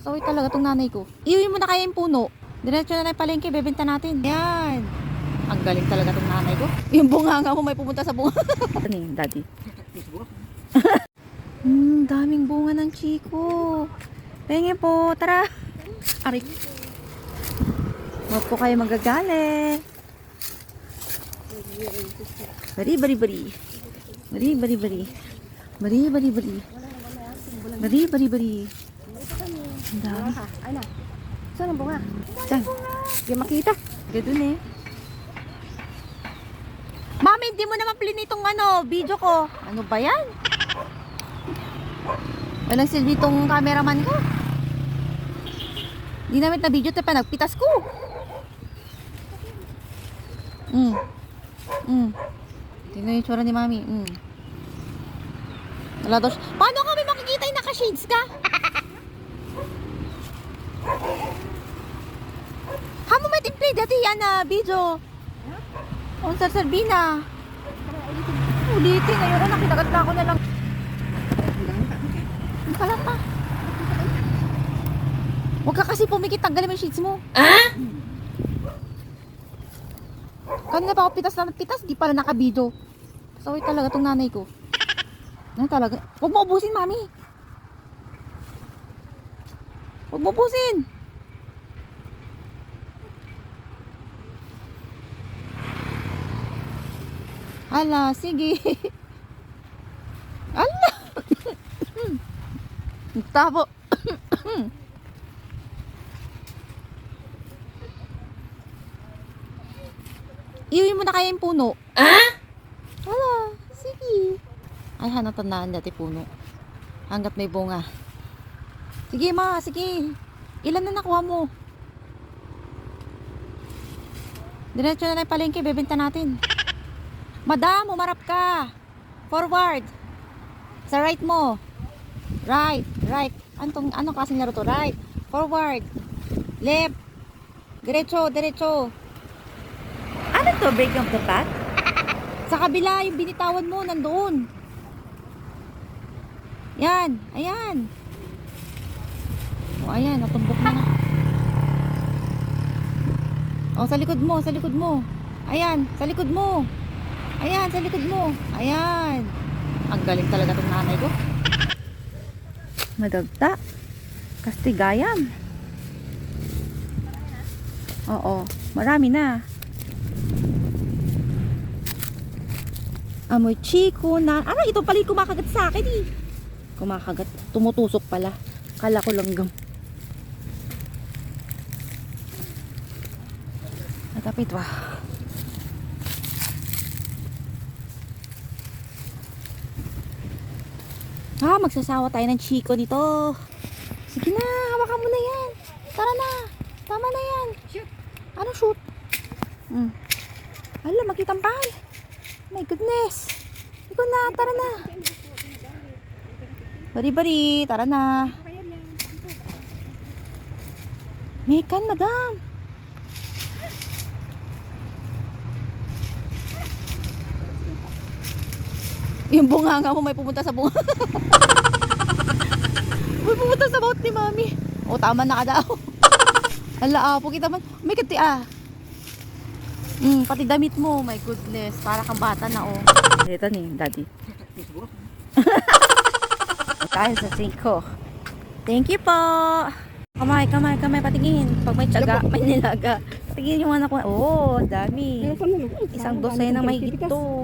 Pasaway talaga tong nanay ko. Iuwi mo na kaya yung puno. Diretso na lang yung palengke, bebenta natin. Yan. Ang galing talaga tong nanay ko. Yung bunganga mo may pumunta sa bunga. Ano yung daddy? Daming bunga ng chiko. Penge po, tara. Aray. Huwag po kayo magagali. Bari, bari, bari. Bari, bari, bari. Bari, bari, bari. Bari, bari, bari. Ang dami. Ay na. Saan ang bunga? Saan? Hindi makita. Gadun eh. Mami, hindi mo naman plin itong video ko. Ano ba yan? Walang silbi itong cameraman ko. Hindi namin na video ito pa nagpitas ko. Tingnan yung tsura ni Mami. Wala daw. Paano kami makikita yung naka-shades ka? Hamo may timplay dati yan na video. On sa Serbina. Ulitin. Ngayon na nakitagat na ako na lang. Ang pala pa. Huwag ka kasi pumikit. Tanggalin mo yung sheets mo. Kanina pa ako pitas na pitas. Di pala naka-video. Pasaway talaga tong nanay ko. Ano talaga? Huwag mo ubusin, Mami. Huwag mo ubusin. Ala, sige. Ala. Tabo. Iuwi mo na kaya yung puno. Ala, sige. Ay, natandaan dati puno. Hanggat may bunga. Sige, ma, sige. Ilan na nakuha mo? Diretso na lang yung palengke, bebenta natin. Madam, umarap ka. Forward. Sa right mo. Right, right. Anong klaseng laro to? Right. Forward. Left. Diretso, diretso. Ano to? Break of the path? Sa kabila, yung binitawan mo, nandoon. Yan, ayan. O, ayan, natumbok na. O, sa likod mo, sa likod mo. Ayan, sa likod mo. Ayan, sa likod mo. Ayan. Ang galing talaga itong nanay ko. Madagta. Kastigayam. Oo, marami na. Amoy chiko na. Ano, ito pala yung kumakagat sa akin eh. Kumakagat. Tumutusok pala. Kala ko langgam. Natapit ba? Magsasawa tayo ng chiko dito. Sige na, hawakan mo na yan. Tara na. Tama na yan. Shoot. Ano shoot? Hala, makitampal. My goodness. Ikaw na, tara na. Bari-bari, tara na. Mekan, madam. Yung bunganga mo may pumunta sa bunga. May pumunta sa boat ni Mami. O, tama na ka daw. Hala, apo kita man. May kati pati damit mo. My goodness. Para kang bata na, oh. Ito ni daddy. Tayo sa chiko. Thank you po. Kamay, kamay, kamay. Patingin. Pag may tiyaga, may nilaga. Patingin yung anak ko. Oh, dami. Isang dosay na may ito.